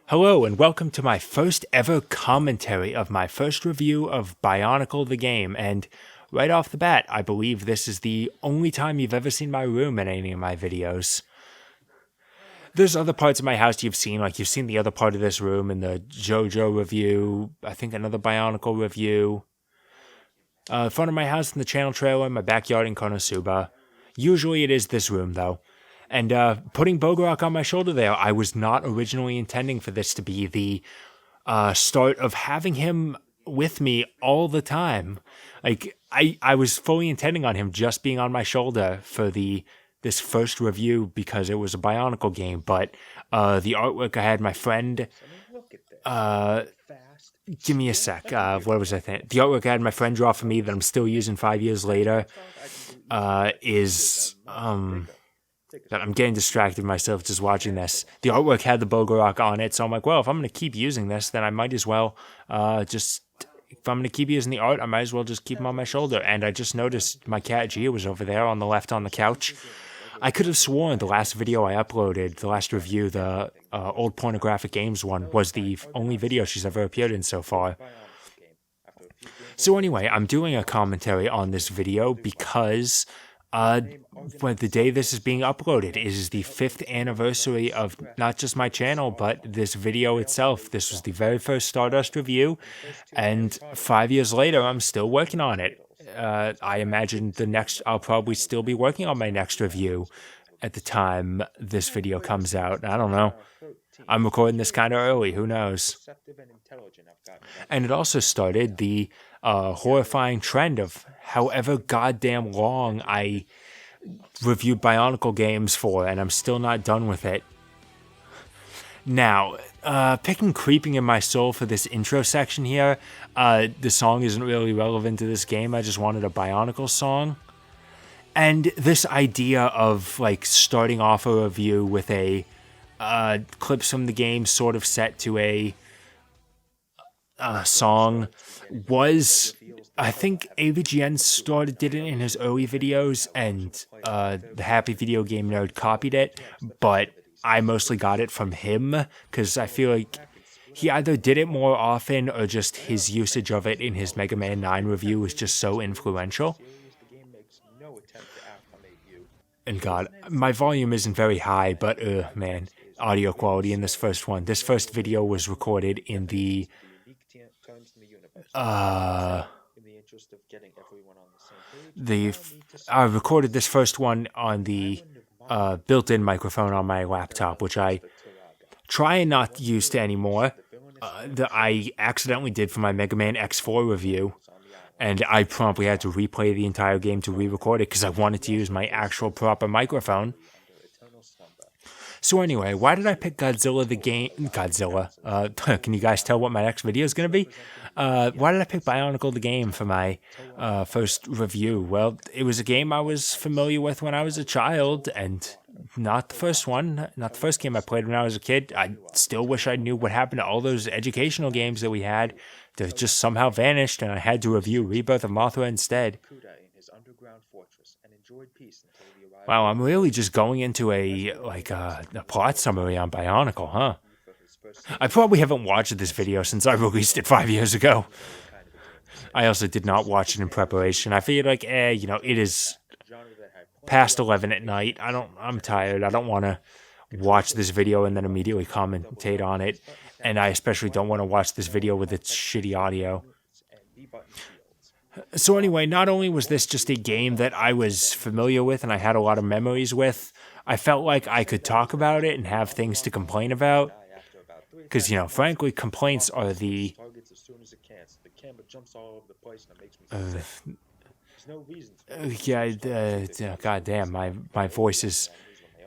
Hello and welcome to my first ever commentary of my first review of Bionicle the game, and right off the bat, I believe this is the only time you've ever seen my room in any of my videos. There's other parts of my house you've seen, like you've seen the other part of this room in the JoJo review, I think another Bionicle review. Front of my house in the channel trailer, my backyard in Konosuba. Usually it is this room though. And putting Bogorock on my shoulder there, I was not originally intending for this to be the start of having him with me all the time. Like, I was fully intending on him just being on my shoulder for this first review because it was a Bionicle game, but the artwork I had my friend... give me a sec. What was I thinking? The artwork I had my friend draw for me that I'm still using 5 years later is... that I'm getting distracted myself just watching this. The artwork had the Bogorock on it, so I'm like, well, if I'm going to keep using this, then I might as well if I'm going to keep using the art, I might as well just keep him on my shoulder. And I just noticed my cat Gia was over there on the left on the couch. I could have sworn the last video I uploaded, the last review, the old pornographic games one, was the only video she's ever appeared in so far. So anyway, I'm doing a commentary on this video because... when the day this is being uploaded is the 5th anniversary of not just my channel, but this video itself. This was the very first Stardust review, and 5 years later, I'm still working on it. I imagine I'll probably still be working on my next review at the time this video comes out. I don't know. I'm recording this kind of early, who knows? And it also started the horrifying trend of however goddamn long I reviewed Bionicle games for, and I'm still not done with it. Now, picking Creeping in My Soul for this intro section here, the song isn't really relevant to this game, I just wanted a Bionicle song. And this idea of, like, starting off a review with a clips from the game sort of set to a song was... I think AVGN did it in his early videos, and the Happy Video Game Nerd copied it, but I mostly got it from him, because I feel like he either did it more often, or just his usage of it in his Mega Man 9 review was just so influential. And God, my volume isn't very high, but man, audio quality in this first one. This first video was recorded in the... I recorded this first one on the built-in microphone on my laptop, which I try and not use anymore. That I accidentally did for my Mega Man X4 review, and I promptly had to replay the entire game to re-record it because I wanted to use my actual proper microphone. So anyway, why did I pick Godzilla the game? Godzilla. Can you guys tell what my next video is going to be? Why did I pick Bionicle the game for my first review? Well, it was a game I was familiar with when I was a child, and not the first one. Not the first game I played when I was a kid. I still wish I knew what happened to all those educational games that we had. They just somehow vanished, and I had to review Rebirth of Mothra instead. Wow, I'm really just going into a plot summary on Bionicle, huh? I probably haven't watched this video since I released it 5 years ago. I also did not watch it in preparation. I figured like, it is past 11 at night. I'm tired. I don't want to watch this video and then immediately commentate on it. And I especially don't want to watch this video with its shitty audio. So anyway, not only was this just a game that I was familiar with and I had a lot of memories with, I felt like I could talk about it and have things to complain about. Because, frankly, complaints are the... goddamn, my voice is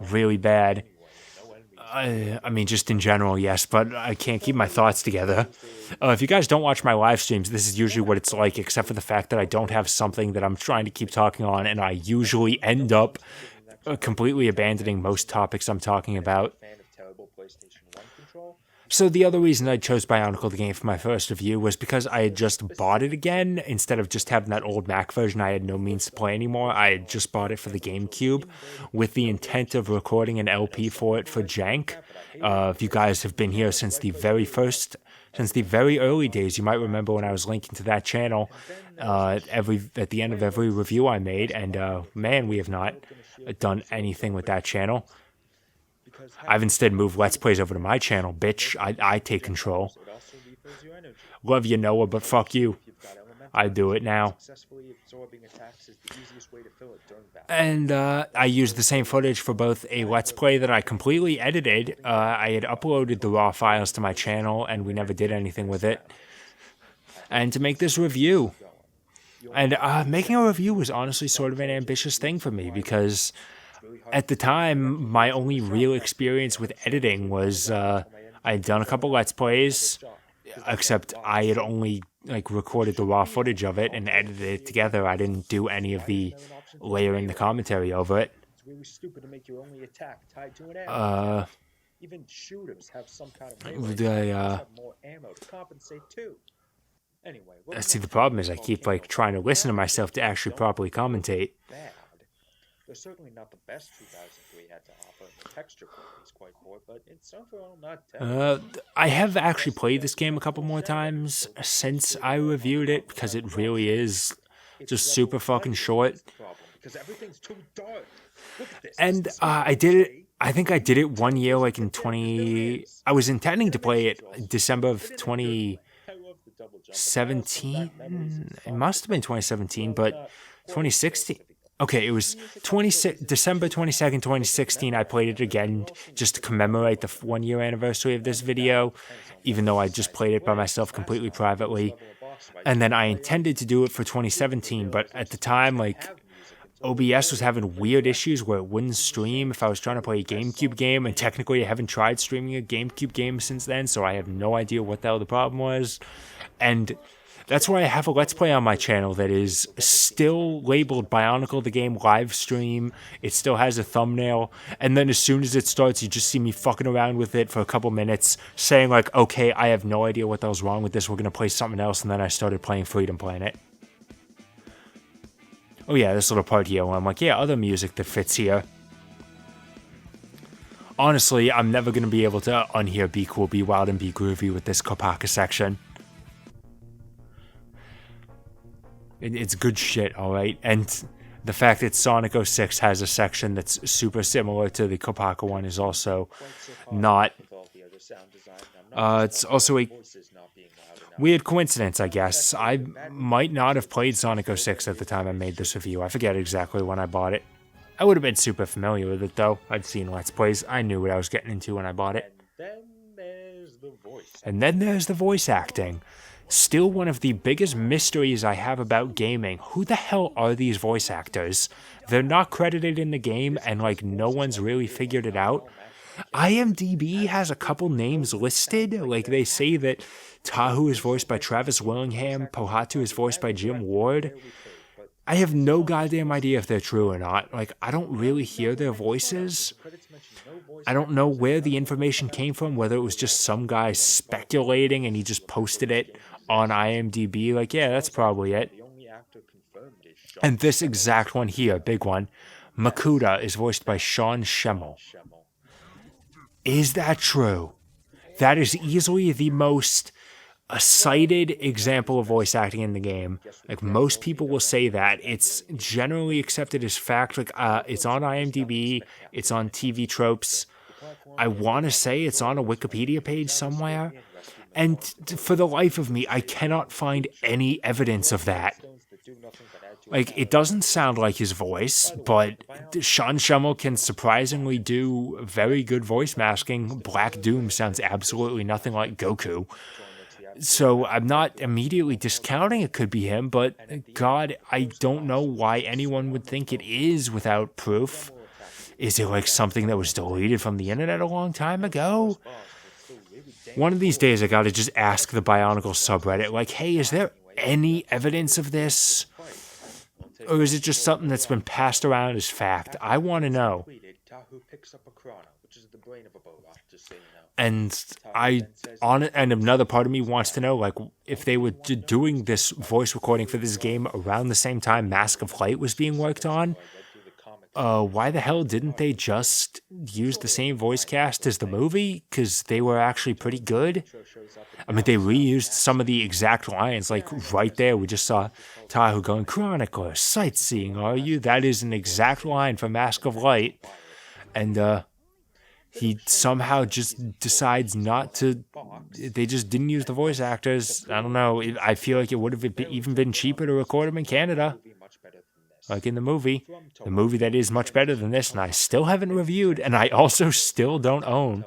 really bad. I mean, just in general, yes, but I can't keep my thoughts together. If you guys don't watch my live streams, this is usually what it's like, except for the fact that I don't have something that I'm trying to keep talking on, and I usually end up completely abandoning most topics I'm talking about. So the other reason I chose Bionicle the game for my first review was because I had just bought it again. Instead of just having that old Mac version I had no means to play anymore, I had just bought it for the GameCube with the intent of recording an LP for it for Jank. If you guys have been here since the very early days, you might remember when I was linking to that channel at the end of every review I made, and man, we have not done anything with that channel. I've instead moved Let's Plays over to my channel, bitch. I take control. Love you, Noah, but fuck you. I do it now. And I used the same footage for both a Let's Play that I completely edited. I had uploaded the raw files to my channel, and we never did anything with it. And to make this review. And making a review was honestly sort of an ambitious thing for me, because at the time, my only real experience with editing was I had done a couple Let's Plays, except I had only recorded the raw footage of it and edited it together. I didn't do any of the layering the commentary over it. Even shooters have some kind of more ammo to compensate too. Anyway, see, the problem is I keep trying to listen to myself to actually properly commentate. They're certainly not the best 2003 had to offer. The texture quality is quite poor, but it's overall not terrible. I have actually played this game a couple more times since I reviewed it, because it really is just super fucking short. And I did it. I think I did it 1 year, in 20. I was intending to play it December of 2017. It must have been 2017, but 2016. Okay, it was December 22nd, 2016, I played it again just to commemorate the 1 year anniversary of this video, even though I just played it by myself completely privately. And then I intended to do it for 2017, but at the time, OBS was having weird issues where it wouldn't stream if I was trying to play a GameCube game, and technically I haven't tried streaming a GameCube game since then, so I have no idea what the hell the problem was. And that's why I have a Let's Play on my channel that is still labeled Bionicle the Game live stream. It still has a thumbnail. And then as soon as it starts, you just see me fucking around with it for a couple minutes, saying okay, I have no idea what the hell's wrong with this. We're going to play something else. And then I started playing Freedom Planet. Oh yeah, this little part here where I'm yeah, other music that fits here. Honestly, I'm never going to be able to unhear Be Cool, Be Wild, and Be Groovy with this Kopaka section. It's good shit, alright? And the fact that Sonic 06 has a section that's super similar to the Kopaka one is also not... it's also a weird coincidence, I guess. I might not have played Sonic 06 at the time I made this review. I forget exactly when I bought it. I would have been super familiar with it, though. I'd seen Let's Plays. I knew what I was getting into when I bought it. And then there's the voice acting. Still one of the biggest mysteries I have about gaming. Who the hell are these voice actors? They're not credited in the game, and no one's really figured it out. IMDb has a couple names listed. They say that Tahu is voiced by Travis Willingham, Pohatu is voiced by Jim Ward. I have no goddamn idea if they're true or not. I don't really hear their voices. I don't know where the information came from, whether it was just some guy speculating and he just posted it on IMDb. Yeah, that's probably it. And this exact one here, big one, Makuta is voiced by Sean Schemmel. Is that true? That is easily the most cited example of voice acting in the game. Most people will say that. It's generally accepted as fact. It's on IMDb, it's on TV Tropes. I want to say it's on a Wikipedia page somewhere. And for the life of me, I cannot find any evidence of that. It doesn't sound like his voice, but Sean Schemmel can surprisingly do very good voice masking. Black Doom sounds absolutely nothing like Goku. So I'm not immediately discounting it could be him, but God, I don't know why anyone would think it is without proof. Is it something that was deleted from the internet a long time ago? One of these days I gotta just ask the Bionicle subreddit, hey, is there any evidence of this? Or is it just something that's been passed around as fact? I want to know. which is the brain of a Bogart, just so you know. And another part of me wants to know, like, if they were doing this voice recording for this game around the same time Mask of Light was being worked on, why the hell didn't they just use the same voice cast as the movie? Because they were actually pretty good. I mean, they reused some of the exact lines, like right there. We just saw Tahu going, "Chronicler, sightseeing, are you?" That is an exact line from Mask of Light. And he somehow just decides not to. They just didn't use the voice actors. I don't know. I feel like it would have even been cheaper to record them in Canada, like in the movie that is much better than this, and I still haven't reviewed, and I also still don't own.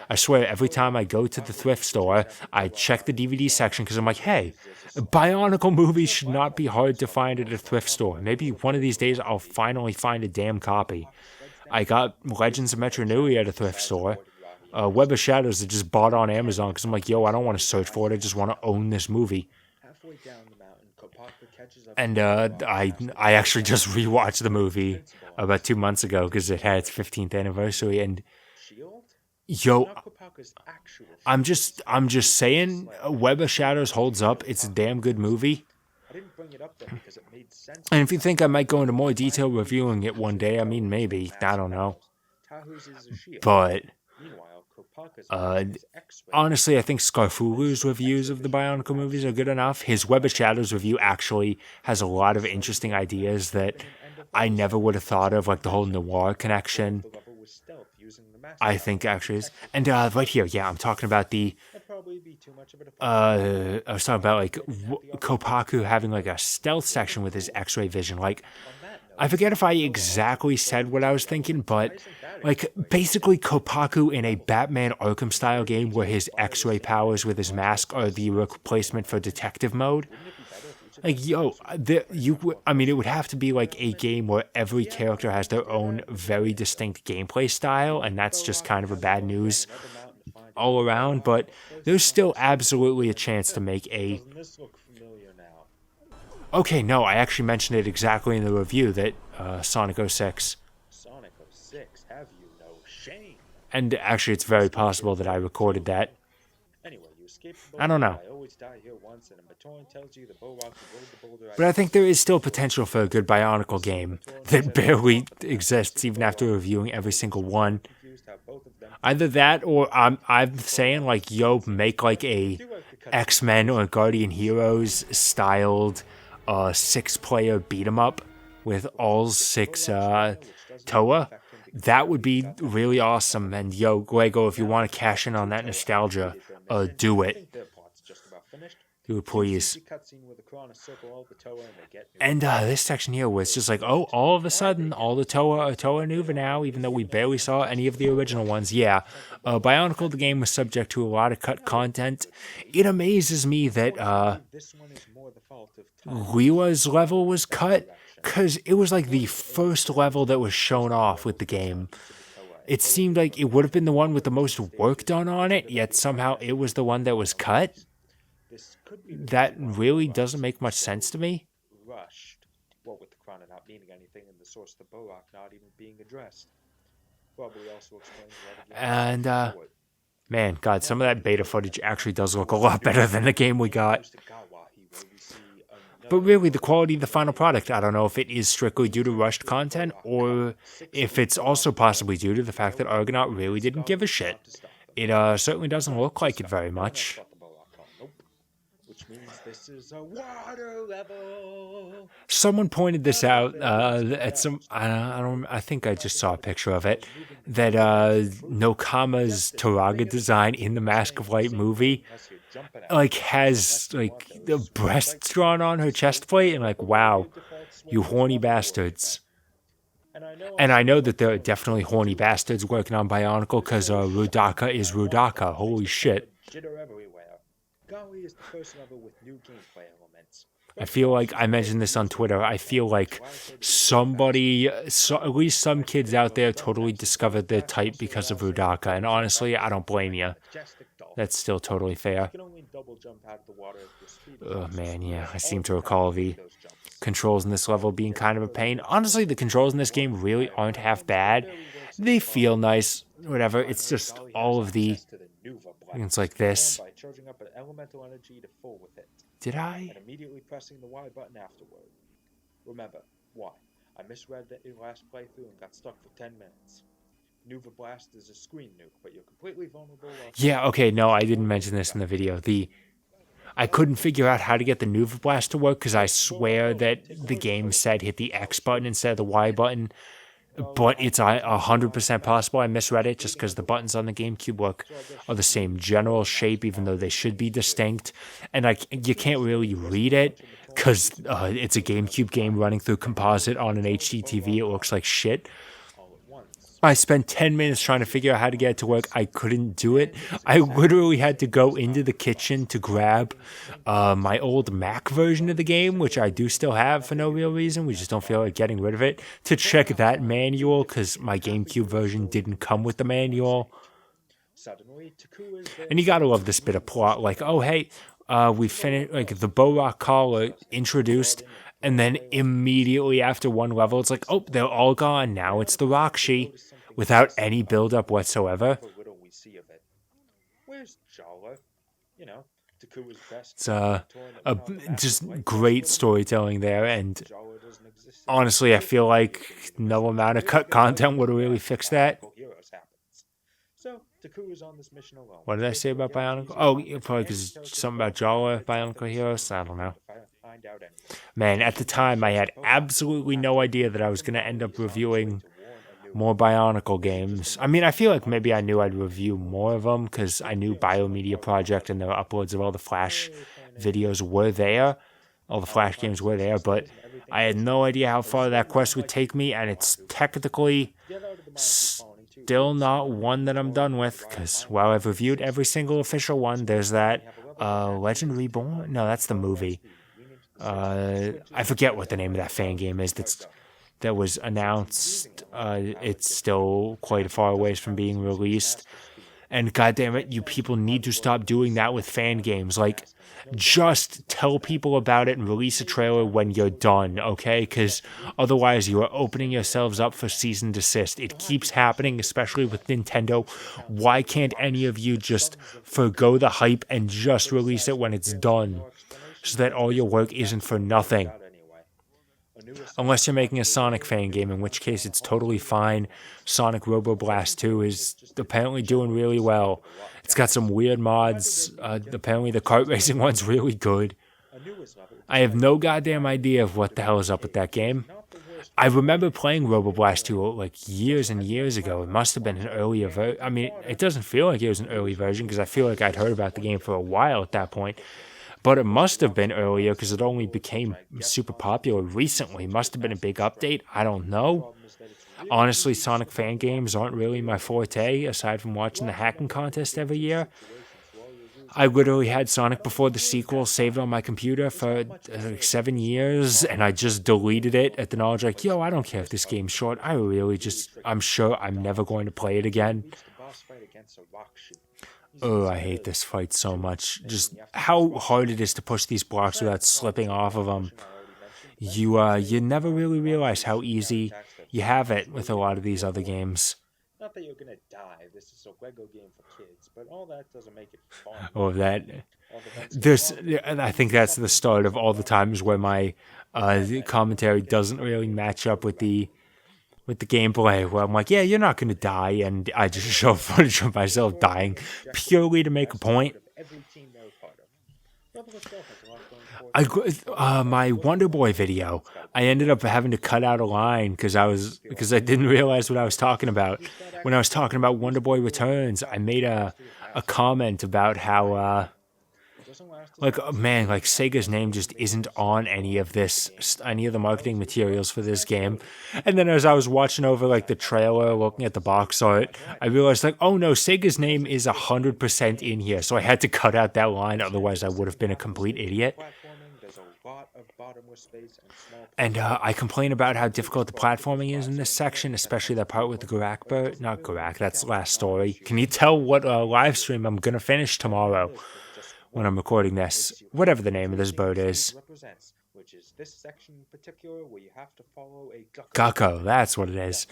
I swear, every time I go to the thrift store, I check the DVD section because I'm like, hey, Bionicle movies should not be hard to find at a thrift store. Maybe one of these days I'll finally find a damn copy. I got Legends of Metro Nui at a thrift store. Web of Shadows I just bought on Amazon because I'm like, yo, I don't want to search for it. I just want to own this movie. And I actually just rewatched the movie about 2 months ago because it had its 15th anniversary. And yo, I'm just saying, Web of Shadows holds up. It's a damn good movie. And if you think I might go into more detail reviewing it one day, I mean, maybe. I don't know. But honestly, I think Scarfulu's reviews of the Bionicle movies are good enough. His Web of Shadows review actually has a lot of interesting ideas that I never would have thought of, like the whole noir connection. I think actually is. And right here, yeah, I'm talking about the I was talking about like Kopaku having like a stealth section with his X-ray vision. Like, I forget if I exactly said what I was thinking, but like basically Kopaku in a Batman Arkham style game where his X-ray powers with his mask are the replacement for detective mode. Like, yo, I mean, it would have to be like a game where every character has their own very distinct gameplay style, and that's just kind of a bad news all around, but there's still absolutely a chance to make a... Okay, no, I actually mentioned it exactly in the review that Sonic 06. Sonic 06, have you no shame? And actually, it's very possible that I recorded that. I don't know. But I think there is still potential for a good Bionicle game that barely exists even after reviewing every single one. Either that, or I'm saying, like, yo, make like a X-Men or Guardian Heroes styled 6-player beat 'em up with all 6 Toa. That would be really awesome. And yo, Lego, if you want to cash in on that nostalgia, do it. Do it, please. And this section here was just like, oh, all of a sudden, all the Toa are Toa Nuva now, even though we barely saw any of the original ones. Yeah, Bionicle, the game, was subject to a lot of cut content. It amazes me that Liwa's level was cut, because it was like the first level that was shown off with the game. It seemed like it would have been the one with the most work done on it, yet somehow it was the one that was cut. That really doesn't make much sense to me. Rushed. What with the Chrono not meaning anything and the source of the Borak not even being addressed. Probably also explains and man, God, some of that beta footage actually does look a lot better than the game we got. But really, the quality of the final product, I don't know if it is strictly due to rushed content, or if it's also possibly due to the fact that Argonaut really didn't give a shit. It certainly doesn't look like it very much. Someone pointed this out at some. I think I just saw a picture of it. That Nokama's Taraga design in the Mask of Light movie, like, has like the breasts drawn on her chest plate, and like, wow, you horny bastards. And I know that there are definitely horny bastards working on Bionicle because Rudaka is Rudaka. Holy shit. I feel like I mentioned this on Twitter. I feel like somebody, at least some kids out there, totally discovered their type because of Rudaka. And honestly, I don't blame you. That's still totally fair. Oh man, yeah. I seem to recall the controls in this level being kind of a pain. Honestly, the controls in this game really aren't half bad. They feel nice, whatever. It's just all of the... It's like this. By charging up an elemental energy to full with it. Did I? And immediately pressing the Y button afterward. Remember, Y. I misread the last playthrough and got stuck for 10 minutes. Nuva Blast is a screen nuke, but you're completely vulnerable. Yeah, okay, no, I didn't mention this in the video. I couldn't figure out how to get the Nuva Blast to work because I swear that the game said hit the X button instead of the Y button. But it's 100% possible I misread it just because the buttons on the GameCube are the same general shape, even though they should be distinct. And you can't really read it because it's a GameCube game running through composite on an HD TV. It looks like shit. I spent 10 minutes trying to figure out how to get it to work. I couldn't do it. I literally had to go into the kitchen to grab my old Mac version of the game, which I do still have for no real reason. We just don't feel like getting rid of it, to check that manual because my GameCube version didn't come with the manual. And you gotta love this bit of plot. Like, oh, hey, we finished, like, the Borak Collar introduced, and then immediately after one level, it's like, oh, they're all gone. Now it's the Rakshi, without any build-up whatsoever. It's just great storytelling there, and honestly, I feel like no amount of cut content would have really fixed that. What did I say about Bionicle? Oh, probably because something about Jawa, Bionicle Heroes? I don't know. Man, at the time, I had absolutely no idea that I was going to end up reviewing more Bionicle games. I mean, I feel like maybe I knew I'd review more of them because I knew Biomedia Project and their uploads of all the Flash videos were there. All the Flash games were there, but I had no idea how far that quest would take me, and it's technically still not one that I'm done with, because while I've reviewed every single official one, there's that Legend Reborn? No, that's the movie. I forget what the name of that fan game is that was announced. It's still quite far away from being released. And goddammit, you people need to stop doing that with fan games. Like, just tell people about it and release a trailer when you're done, okay? Because otherwise you are opening yourselves up for cease and desist. It keeps happening, especially with Nintendo. Why can't any of you just forgo the hype and just release it when it's done, so that all your work isn't for nothing? Unless you're making a Sonic fan game, in which case it's totally fine. Sonic Robo Blast 2 is apparently doing really well. It's got some weird mods. Apparently the kart racing one's really good. I have no goddamn idea of what the hell is up with that game. I remember playing Robo Blast 2 like years and years ago. It must have been an earlier version. I mean, it doesn't feel like it was an early version because I feel like I'd heard about the game for a while at that point. But it must have been earlier because it only became super popular recently. It must have been a big update. I don't know. Honestly, Sonic fan games aren't really my forte, aside from watching the hacking contest every year. I literally had Sonic Before the Sequel saved on my computer for like 7 years, and I just deleted it at the knowledge like, yo, I don't care if this game's short. I'm sure I'm never going to play it again. Oh, I hate this fight so much. Just how hard it is to push these blocks without slipping off of them. You never really realize how easy you have it with a lot of these other games. Not that you're gonna die. This is a Lego game for kids, but all that doesn't make it fun. Oh, I think that's the start of all the times where my commentary doesn't really match up with the gameplay, where I'm like, yeah, you're not going to die, and I just show footage of myself dying purely to make a point. My Wonder Boy video, I ended up having to cut out a line because I didn't realize what I was talking about. When I was talking about Wonder Boy Returns, I made a comment about how Sega's name just isn't on any of the marketing materials for this game. And then as I was watching over like the trailer, looking at the box art, I realized like, oh no, Sega's name is 100% in here. So I had to cut out that line, otherwise I would have been a complete idiot. And I complain about how difficult the platforming is in this section, especially that part with the not Garak, that's last story. Can you tell what live stream I'm gonna finish tomorrow? When I'm recording this, whatever the name of this bird is. which is this section in particular where you have to follow a Gakko, that's what it is.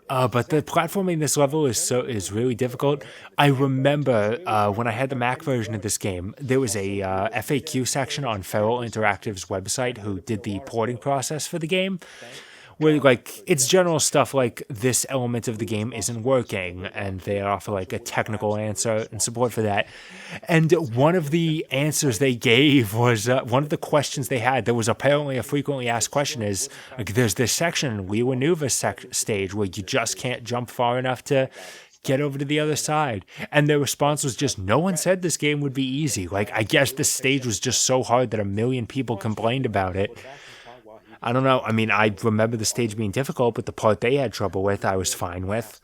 But the platforming in this level is really difficult. I remember when I had the Mac version of this game, there was a FAQ section on Feral Interactive's website who did the porting process for the game, where like it's general stuff like this element of the game isn't working, and they offer like a technical answer and support for that. And one of the answers they gave was one of the questions they had. There was apparently a frequently asked question is like, there's this section, Lewa stage, where you just can't jump far enough to get over to the other side. And their response was just, no one said this game would be easy. Like, I guess this stage was just so hard that 1 million people complained about it. I don't know. I mean, I remember the stage being difficult, but the part they had trouble with, I was fine with.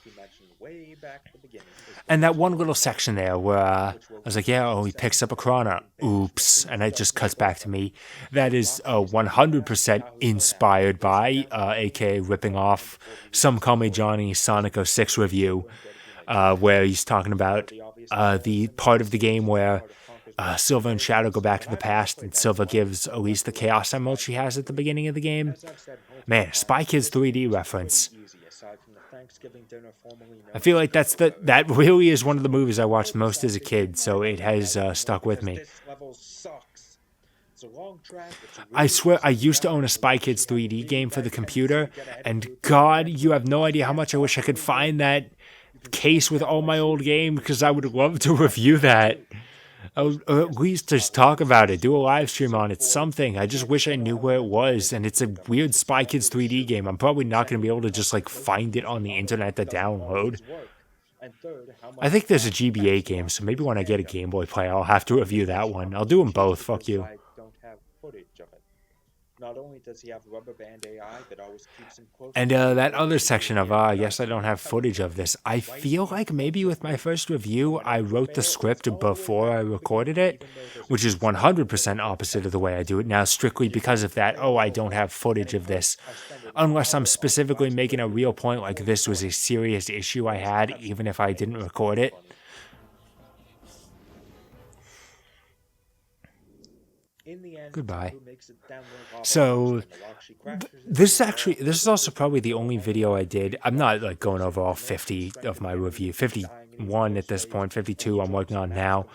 And that one little section there where I was like, yeah, oh, he picks up a Krana. Oops. And it just cuts back to me. That is 100% inspired by, aka ripping off Some Call Me Johnny Sonic 06 review, where he's talking about the part of the game where Silva and Shadow go back to the past, and Silva gives Elise the Chaos Emerald she has at the beginning of the game. Man, Spy Kids 3D reference. I feel like that really is one of the movies I watched most as a kid, so it has stuck with me. I swear I used to own a Spy Kids 3D game for the computer, and God, you have no idea how much I wish I could find that case with all my old games, because I would love to review that. Or at least just talk about it, do a live stream on it, something. I just wish I knew where it was, and it's a weird Spy Kids 3D game. I'm probably not going to be able to just like find it on the internet to download. I think there's a GBA game, so maybe when I get a Game Boy player, I'll have to review that one. I'll do them both, fuck you. Not only does he have rubber band AI that always keeps him close. And that other section of, yes, I don't have footage of this. I feel like maybe with my first review, I wrote the script before I recorded it, which is 100% opposite of the way I do it now, strictly because of that, I don't have footage of this. Unless I'm specifically making a real point like this was a serious issue I had, even if I didn't record it. Goodbye. So this is also probably the only video I did. I'm not like going over all 50 of my review, 51 at this point, 52 I'm working on now.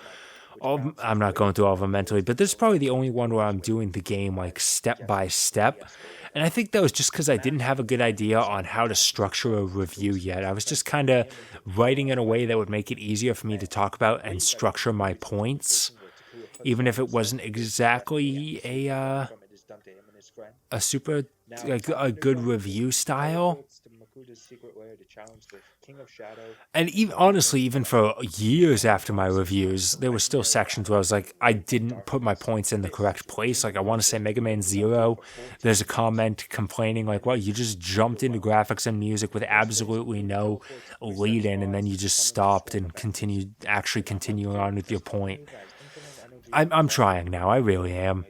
I'm not going through all of them mentally, but this is probably the only one where I'm doing the game like step by step. And I think that was just because I didn't have a good idea on how to structure a review yet. I was just kind of writing in a way that would make it easier for me to talk about and structure my points, even if it wasn't exactly a super like a good review style. And even honestly, even for years after my reviews, there were still sections where I was like, I didn't put my points in the correct place. Like, I want to say Mega Man Zero, there's a comment complaining like, well, you just jumped into graphics and music with absolutely no lead in, and then you just stopped and continuing on with your point. I'm trying now, I really am.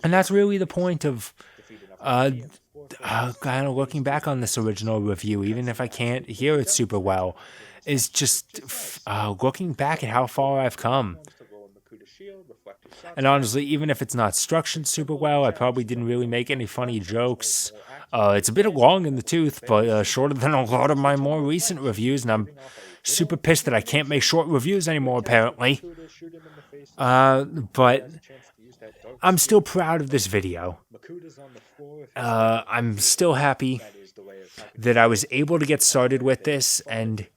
And that's really the point of kind of looking back on this original review, even if I can't hear it super well, is just looking back at how far I've come. And honestly, even if it's not structured super well, I probably didn't really make any funny jokes. It's a bit long in the tooth, but shorter than a lot of my more recent reviews, and I'm super pissed that I can't make short reviews anymore, apparently. But I'm still proud of this video. I'm still happy that I was able to get started with this, and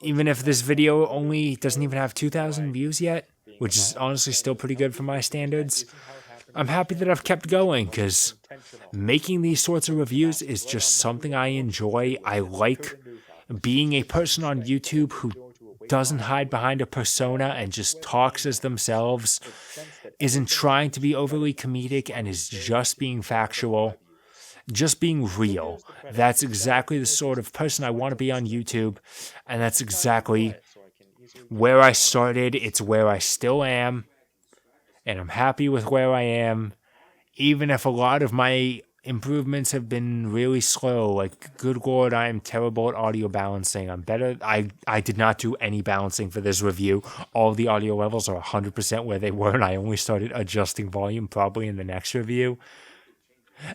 even if this video only doesn't even have 2,000 views yet, which is honestly still pretty good for my standards, I'm happy that I've kept going, because making these sorts of reviews is just something I enjoy. I like being a person on YouTube who doesn't hide behind a persona and just talks as themselves, isn't trying to be overly comedic, and is just being factual, just being real. That's exactly the sort of person I want to be on YouTube, and that's exactly where I started. It's where I still am, and I'm happy with where I am, even if a lot of my improvements have been really slow. Like, good lord, I am terrible at audio balancing. I'm better. I did not do any balancing for this review. All the audio levels are 100% where they were, and I only started adjusting volume probably in the next review.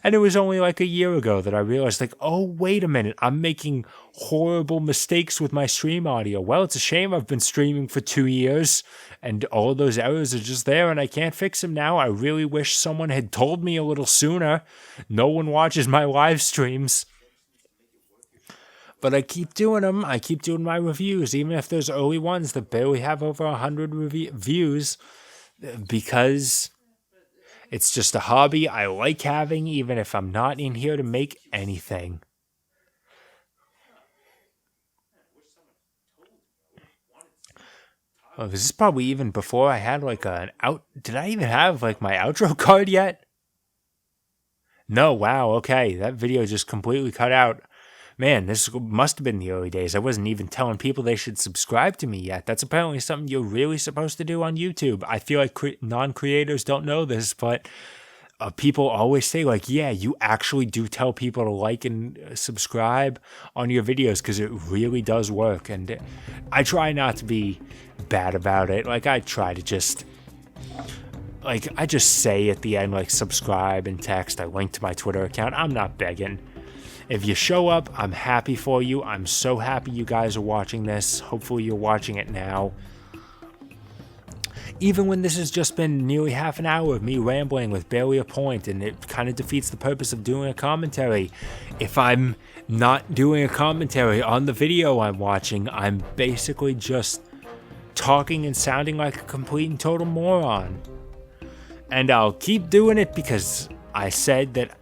And it was only like a year ago that I realized, like, oh, wait a minute, I'm making horrible mistakes with my stream audio. Well, it's a shame I've been streaming for 2 years, and all of those errors are just there, and I can't fix them now. I really wish someone had told me a little sooner. No one watches my live streams. But I keep doing them. I keep doing my reviews, even if there's early ones that barely have over 100 views, because it's just a hobby I like having, even if I'm not in here to make anything. Oh, this is probably even before I had like an out. Did I even have like my outro card yet? No, wow, okay. That video just completely cut out. Man, this must have been the early days. I wasn't even telling people they should subscribe to me yet. That's apparently something you're really supposed to do on YouTube. I feel like non-creators don't know this, but people always say, like, yeah, you actually do tell people to like and subscribe on your videos because it really does work. And I try not to be bad about it. Like, I try to just... Like, I just say at the end, like, subscribe and text. I link to my Twitter account. I'm not begging. If you show up, I'm happy for you. I'm so happy you guys are watching this. Hopefully you're watching it now. Even when this has just been nearly half an hour of me rambling with barely a point, and it kind of defeats the purpose of doing a commentary. If I'm not doing a commentary on the video I'm watching, I'm basically just talking and sounding like a complete and total moron. And I'll keep doing it because I said that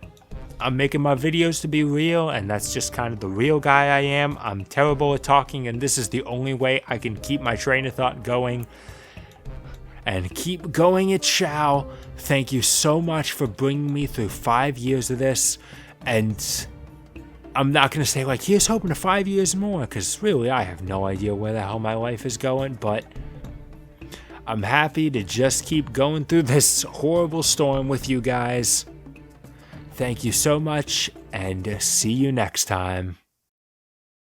I'm making my videos to be real, and that's just kind of the real guy I am. I'm terrible at talking, and this is the only way I can keep my train of thought going. And keep going it shall. Thank you so much for bringing me through 5 years of this. And I'm not going to say, like, here's hoping to 5 years more, because really I have no idea where the hell my life is going, but I'm happy to just keep going through this horrible storm with you guys. Thank you so much, and see you next time.